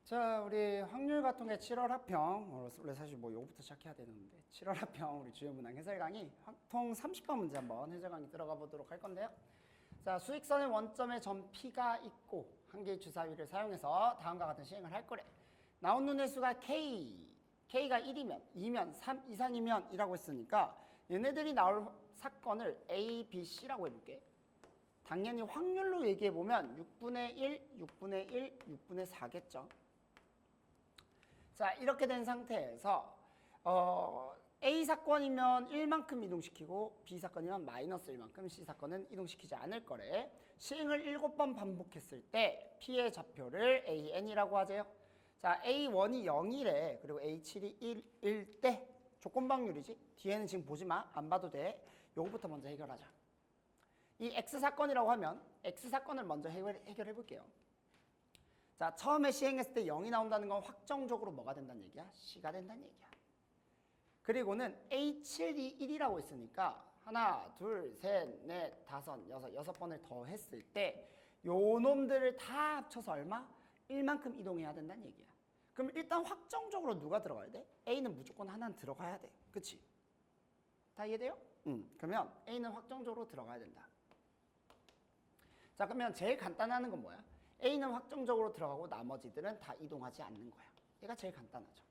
자, 우리 확률 같은 게 7월 합평. 원래 사실 뭐 요거부터 시작해야 되는데 7월 합평 우리 주요 문항 해설 강의 통 30번 문제 한번 해설 강의 들어가 보도록 할 건데요. 자, 수익선의 원점에 점 P가 있고 한 개의 주사위를 사용해서 다음과 같은 시행을 할 거래. 나온 눈의 수가 K, K가 1이면, 2면, 3 이상이면 이라고 했으니까 얘네들이 나올 사건을 A, B, C라고 해볼게. 당연히 확률로 얘기해보면 6분의 1, 6분의 1, 6분의 4겠죠. 자, 이렇게 된 상태에서 A 사건이면 1만큼 이동시키고 B 사건이면 마이너스 1만큼, C 사건은 이동시키지 않을 거래. 시행을 7번 반복했을 때 P의 좌표를 AN이라고 하재요. 자, A1이 0이래. 그리고 A7이 1일 때 조건방률이지. 뒤에는 지금 보지 마. 안 봐도 돼. 요거부터 먼저 해결하자. 이 X 사건이라고 하면 X 사건을 먼저 해결해 볼게요. 자, 처음에 시행했을 때 0이 나온다는 건 확정적으로 뭐가 된다는 얘기야? C가 된다는 얘기야. 그리고는 A7이 1이라고 했으니까 하나, 둘, 셋, 넷, 다섯, 여섯 번을 더 했을 때 요 놈들을 다 합쳐서 얼마? 1만큼 이동해야 된다는 얘기야. 그럼 일단 확정적으로 누가 들어가야 돼? A는 무조건 하나는 들어가야 돼. 그치? 다 이해돼요? 그러면 A는 확정적으로 들어가야 된다. 자, 그러면 제일 간단한 건 뭐야? A는 확정적으로 들어가고 나머지들은 다 이동하지 않는 거야. 얘가 제일 간단하죠.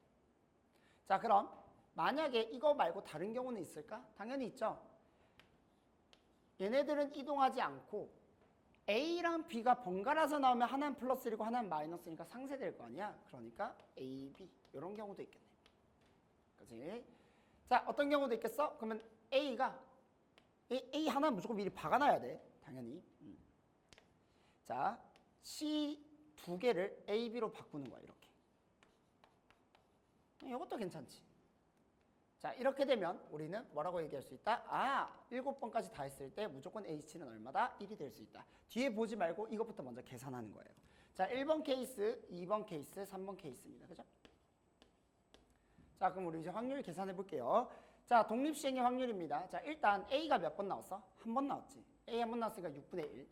자, 그럼 만약에 이거 말고 다른 경우는 있을까? 당연히 있죠. 얘네들은 이동하지 않고 A랑 B가 번갈아서 나오면 하나는 플러스 1이고 하나는 마이너스니까 상쇄될 거 아니야. 그러니까 A, B 이런 경우도 있겠네. 그치? 자, 어떤 경우도 있겠어? 그러면 A가 A 하나는 무조건 미리 박아놔야 돼. 당연히. 자, C 두 개를 A, B로 바꾸는 거야. 이렇게. 이것도 괜찮지. 자, 이렇게 되면 우리는 뭐라고 얘기할 수 있다? 아, 7번까지 다 했을 때 무조건 H는 얼마다? 1이 될 수 있다. 뒤에 보지 말고 이것부터 먼저 계산하는 거예요. 자, 1번 케이스, 2번 케이스, 3번 케이스입니다. 그죠? 자, 그럼 우리 이제 확률 계산해 볼게요. 자, 독립시행의 확률입니다. 자, 일단 A가 몇 번 나왔어? 한 번 나왔지. A 한 번 나왔으니까 6분의 1.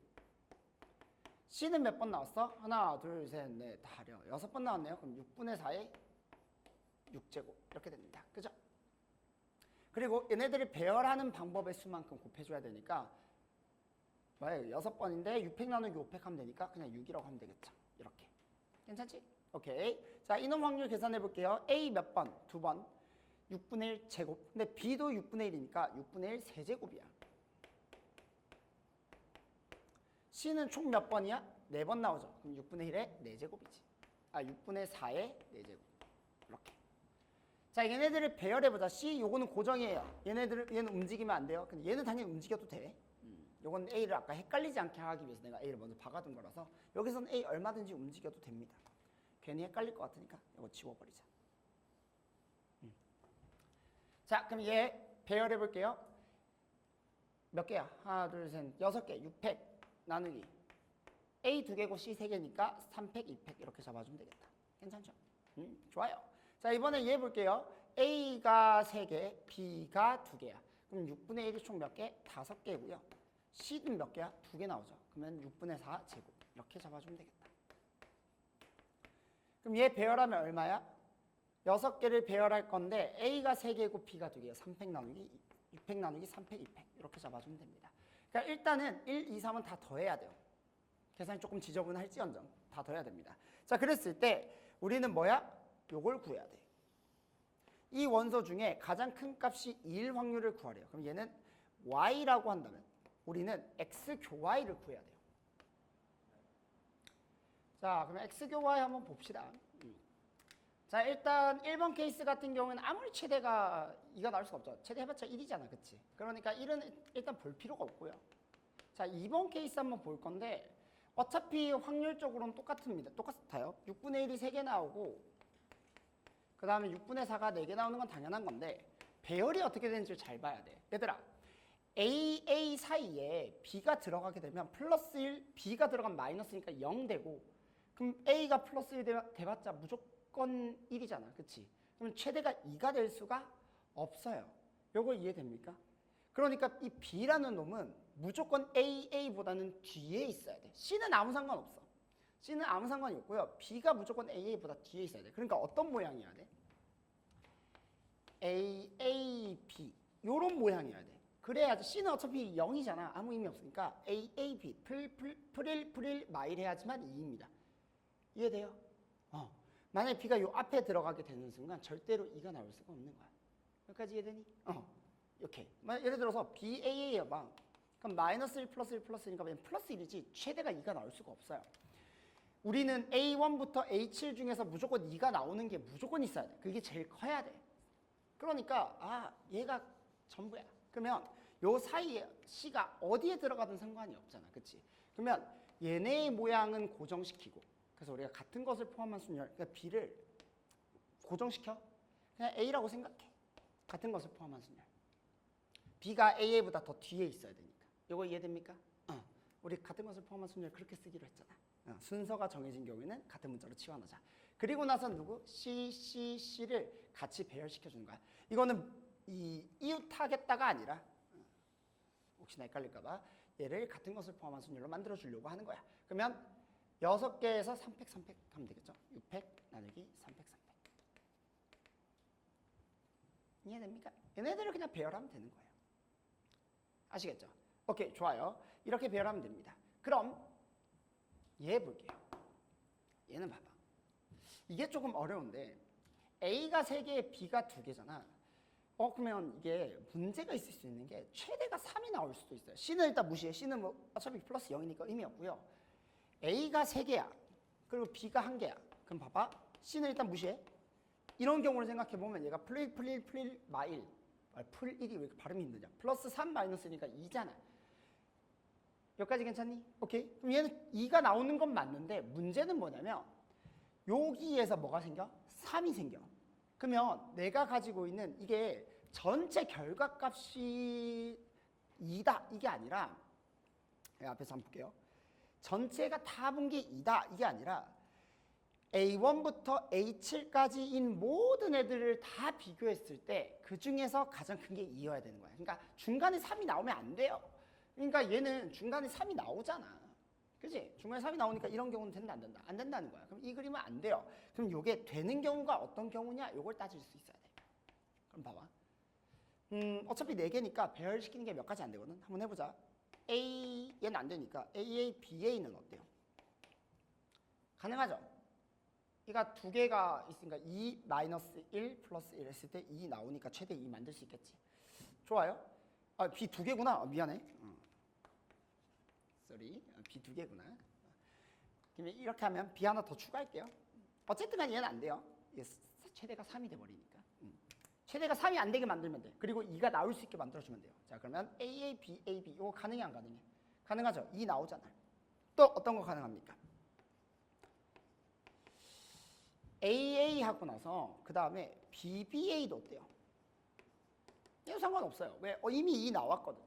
C는 몇 번 나왔어? 하나, 둘, 셋, 넷, 다려. 6번 나왔네요. 그럼 6분의 4에 6제곱. 이렇게 됩니다. 그죠? 그리고 얘네들이 배열하는 방법의 수만큼 곱해줘야 되니까 뭐예요? 6번인데 6팩 나누기 5팩 하면 되니까 그냥 6이라고 하면 되겠죠. 이렇게. 괜찮지? 오케이. 자, 이놈 확률 계산해 볼게요. A 몇 번? 2번. 6분의 1 제곱. 근데 B도 6분의 1이니까 6분의 1 세제곱이야. C는 총 몇 번이야? 4번 나오죠. 그럼 6분의 1의 4제곱이지. 아, 6분의 4의 4제곱. 이렇게. 자, 얘네들을 배열해보자. C 요거는 고정이에요. 얘는 움직이면 안 돼요. 근데 얘는 당연히 움직여도 돼. 요건 A를 아까 헷갈리지 않게 하기 위해서 내가 A를 먼저 박아둔 거라서 여기서는 A 얼마든지 움직여도 됩니다. 괜히 헷갈릴 것 같으니까 이거 지워버리자. 자, 그럼 얘 배열해볼게요. 몇 개야? 하나, 둘, 셋, 6개. 6팩 나누기. A 2개고 C 3개니까 3팩, 2팩 이렇게 잡아주면 되겠다. 괜찮죠? 좋아요. 자, 이번에 얘 볼게요. A가 3개, B가 2개야. 그럼 6분의 1이 총 몇 개? 5개고요. C는 몇 개야? 2개 나오죠. 그러면 6분의 4 제곱. 이렇게 잡아주면 되겠다. 그럼 얘 배열하면 얼마야? 6개를 배열할 건데 A가 3개고 B가 2개야. 3팩 나누기 6팩 나누기 3팩, 2팩 이렇게 잡아주면 됩니다. 그러니까 일단은 1, 2, 3은 다 더해야 돼요. 계산이 조금 지저분할지언정 다 더해야 됩니다. 자, 그랬을 때 우리는 뭐야? 요걸 구해야 돼. 이 원소 중에 가장 큰 값이 2일 확률을 구하래요. 그럼 얘는 y라고 한다면 우리는 x 교y를 구해야 돼요. 자, 그럼 x 교y 한번 봅시다. 자, 일단 1번 케이스 같은 경우는 아무리 최대가 2가 나올 수가 없죠. 최대 해봤자 1이잖아. 그치? 그러니까 1은 일단 볼 필요가 없고요. 자, 2번 케이스 한번 볼 건데 어차피 확률적으로는 똑같아요. 6분의 1이 3개 나오고 그 다음에 6분의 4가 4개 나오는 건 당연한 건데 배열이 어떻게 되는지를 잘 봐야 돼. 얘들아, A 사이에 B가 들어가게 되면 플러스 1, B가 들어가면 마이너스니까 0 되고 그럼 A가 플러스 1 돼봤자 무조건 1이잖아. 그치? 그럼 최대가 2가 될 수가 없어요. 요거 이해됩니까? 그러니까 이 B라는 놈은 무조건 AA보다는 뒤에 있어야 돼. C는 아무 상관없어. C는 아무 상관이 없고요. B가 무조건 AA보다 뒤에 있어야 돼. 그러니까 어떤 모양이어야 돼? AAB 요런 모양이어야 돼. 그래야지 C는 어차피 0이잖아. 아무 의미 없으니까 AAB 프릴 마일 해야지만 2입니다. 이해돼요? 만약에 B가 요 앞에 들어가게 되는 순간 절대로 2가 나올 수가 없는 거야. 여기까지 이해되니? 이렇게. 예를 들어서 BAA야 봐. 그럼 마이너스 1 플러스 1 플러스 1이니까 그냥 플러스 1이지 최대가 2가 나올 수가 없어요. 우리는 A1부터 A7 중에서 무조건 2가 나오는 게 무조건 있어야 돼. 그게 제일 커야 돼. 그러니까 얘가 전부야. 그러면 요 사이에 C가 어디에 들어가든 상관이 없잖아. 그치? 그러면 얘네의 모양은 고정시키고 그래서 우리가 같은 것을 포함한 순열 그러니까 B를 고정시켜. 그냥 A라고 생각해. 같은 것을 포함한 순열. B가 AA보다 더 뒤에 있어야 되니까. 이거 이해됩니까? 우리 같은 것을 포함한 순열 그렇게 쓰기로 했잖아. 순서가 정해진 경우에는 같은 문자로 치환하자. 그리고 나서 누구? C를 같이 배열시켜주는 거야. 이거는 이웃하겠다가 아니라 혹시나 헷갈릴까봐 얘를 같은 것을 포함한 순열로 만들어주려고 하는 거야. 그러면 6개에서 3팩 하면 되겠죠? 6팩 나누기 3팩. 이해됩니까? 얘네들을 그냥 배열하면 되는 거예요. 아시겠죠? 오케이, 좋아요. 이렇게 배열하면 됩니다. 그럼 얘 볼게요. 얘는 봐봐. 이게 조금 어려운데 A가 3개, B가 2개잖아. 그러면 이게 문제가 있을 수 있는 게 최대가 3이 나올 수도 있어요. C는 일단 무시해. C는 뭐 어차피 플러스 0이니까 의미 없고요. A가 3개야. 그리고 B가 1개야. 그럼 봐봐. C는 일단 무시해. 이런 경우를 생각해보면 얘가 풀 마일. 풀 1이 왜 이렇게 발음이 힘드냐. 플러스 3 마이너스니까 2잖아. 여기까지 괜찮니? 오케이. 그럼 얘는 2가 나오는 건 맞는데 문제는 뭐냐면 여기에서 뭐가 생겨? 3이 생겨. 그러면 내가 가지고 있는 이게 전체 결과값이 2다 이게 아니라 앞에서 한번 볼게요. 전체가 다 본 게 2다 이게 아니라 A1부터 A7까지인 모든 애들을 다 비교했을 때 그 중에서 가장 큰 게 2여야 되는 거야. 그러니까 중간에 3이 나오면 안 돼요. 그러니까 얘는 중간에 3이 나오잖아. 그치? 중간에 3이 나오니까 이런 경우는 된다 안 된다? 안 된다는 거야. 그럼 이 그림은 안 돼요. 그럼 이게 되는 경우가 어떤 경우냐? 이걸 따질 수 있어야 돼. 그럼 봐봐. 어차피 4개니까 배열시키는 게 몇 가지 안 되거든. 한번 해보자. 얘는 안 되니까 AA, BA는 어때요? 가능하죠? 얘가 2개가 있으니까 2 마이너스 1 플러스 1 했을 때 2 나오니까 최대 2 만들 수 있겠지. 좋아요. B 2개구나. 미안해. 쏘리. B 2개구나. 그러면 이렇게 하면 B 하나 더 추가할게요. 어쨌든 간에 얘는 안 돼요. 얘 최대가 3이 돼버리니까. 최대가 3이 안 되게 만들면 돼. 그리고 2가 나올 수 있게 만들어주면 돼요. 자, 그러면 AA, BAB 이거 가능해 안 가능해? 가능하죠. 2 나오잖아. 또 어떤 거 가능합니까? AA 하고 나서 그 다음에 BBA도 어때요? 이거 상관없어요. 왜? 이미 2 나왔거든.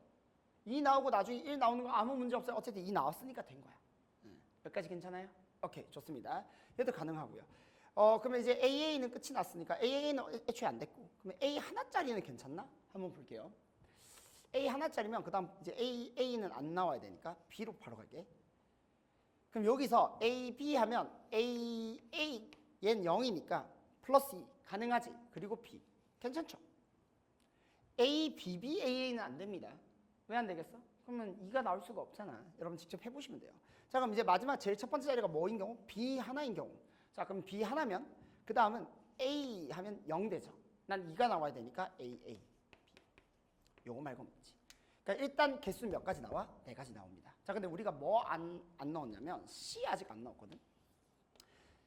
2 나오고 나중에 1 나오는 거 아무 문제 없어요. 어쨌든 2 나왔으니까 된 거야. 여기까지 괜찮아요? 오케이, 좋습니다. 얘도 가능하고요. 그러면 이제 AA는 끝이 났으니까 AA는 애초에 안 됐고 그러면 A 하나짜리는 괜찮나? 한번 볼게요. A 하나짜리면 그 다음 이제 A는 안 나와야 되니까 B로 바로 갈게. 그럼 여기서 A, B 하면 얘는 0이니까 플러스 2 가능하지. 그리고 B 괜찮죠? A, B, B, AA는 안 됩니다. 왜 안 되겠어? 그러면 2가 나올 수가 없잖아. 여러분 직접 해보시면 돼요. 자, 그럼 이제 마지막 제일 첫 번째 자리가 뭐인 경우? B 하나인 경우. 자, 그럼 B 하나면 그 다음은 A 하면 0 되죠. 난 2가 나와야 되니까 AA, B. 요거 말고 없지. 그러니까 일단 개수 몇 가지 나와? 4가지 나옵니다. 자, 근데 우리가 뭐 안 넣었냐면 C 아직 안 넣었거든.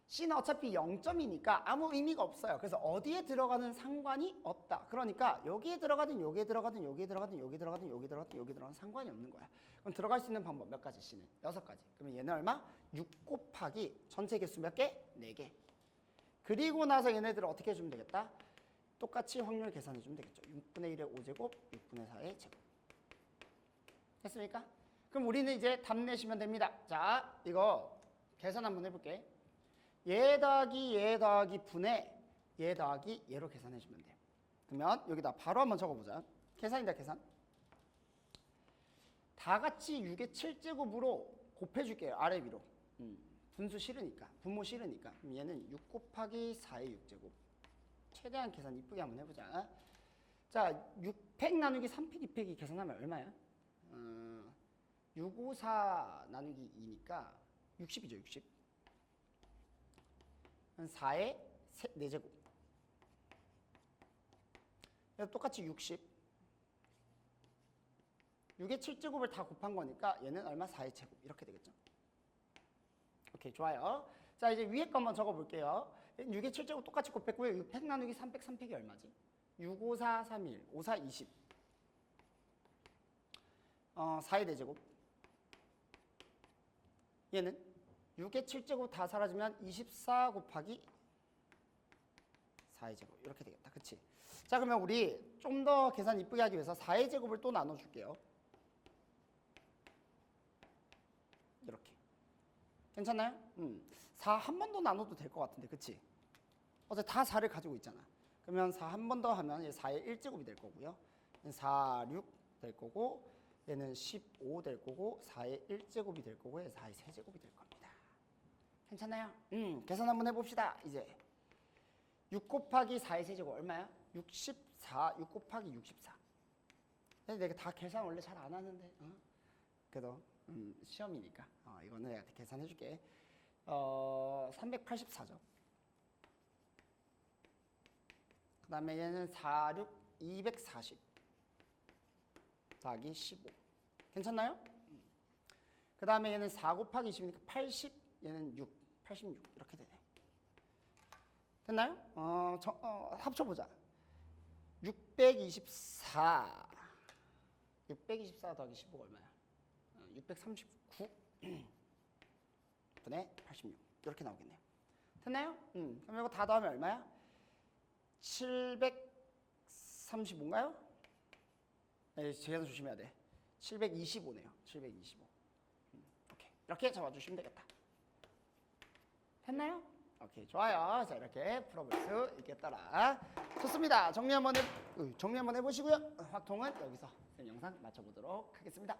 C는 어차피 0점이니까 아무 의미가 없어요. 그래서 어디에 들어가는 상관이 없다. 그러니까 여기에 들어가든 여기에 들어가든 여기에 들어가든 여기에 들어가든 여기에 들어가든 여기에 들어가든 상관이 없는 거야. 그럼 들어갈 수 있는 방법 몇 가지? C는 6가지. 그러면 얘는 얼마? 6 곱하기 전체 개수 몇 개? 4개. 그리고 나서 얘네들을 어떻게 해주면 되겠다? 똑같이 확률 계산해주면 되겠죠. 6분의 1의 5제곱, 6분의 4의 제곱. 됐습니까? 그럼 우리는 이제 답 내시면 됩니다. 자, 이거 계산 한번 해볼게. 얘 더하기 분의 얘 더하기 얘로 계산해주면 돼요. 그러면 여기다 바로 한번 적어보자. 계산이다, 계산. 다 같이 6의 7제곱으로 곱해줄게요. 아래 위로. 분수 싫으니까, 분모 싫으니까. 그럼 얘는 6 곱하기 4의 6제곱. 최대한 계산 이쁘게 한번 해보자. 자, 6팩 나누기 3팩, 2팩이 계산하면 얼마야? 654 나누기 2니까 60이죠, 60. 4의 4제곱. 똑같이 60. 6의 7제곱을 다 곱한 거니까 얘는 얼마? 4의 제곱. 이렇게 되겠죠. 오케이, 좋아요. 자, 이제 위에 거 한번 적어볼게요. 6의 7제곱 똑같이 곱했고요. 6팩 나누기 3팩, 3팩이 얼마지? 6, 5, 4, 3, 1. 5, 4, 20. 4의 4제곱. 얘는 6의 7제곱 다 사라지면 24 곱하기 4의 제곱. 이렇게 되겠다. 그치? 자, 그러면 우리 좀 더 계산 이쁘게 하기 위해서 4의 제곱을 또 나눠줄게요. 이렇게. 괜찮나요? 4 한 번 더 나눠도 될 것 같은데, 그치? 어제 다 4를 가지고 있잖아. 그러면 4 한 번 더 하면 4의 1제곱이 될 거고요. 4, 6 될 거고, 얘는 15 될 거고, 4의 1제곱이 될 거고, 4의 세제곱이 될 겁니다. 괜찮나요? 계산 한번 해봅시다. 이제 6 곱하기 4의 세제곱 얼마야? 64, 6 곱하기 64. 내가 다 계산 원래 잘 안 하는데, 그래도 시험이니까 이거는 내가 계산해 줄게. 384죠. 그 다음에 얘는 4, 6, 240 더하기 15. 괜찮나요? 그 다음에 얘는 4 곱하기 20이니까 80, 얘는 6, 86 이렇게 되네. 됐나요? 합쳐보자. 624 더하기 15가 얼마야? 639 분의 86 이렇게 나오겠네요. 됐나요? 그럼 이거 다 더하면 얼마야? 735인가요? 네, 제가 조심해야 돼. 725네요. 725. 오케이. 이렇게 잡아주시면 되겠다. 됐나요? 오케이, 좋아요. 자, 이렇게 풀어볼 수 있겠더라. 좋습니다. 정리 한번 해보시고요. 확통은 여기서 영상 마쳐보도록 하겠습니다.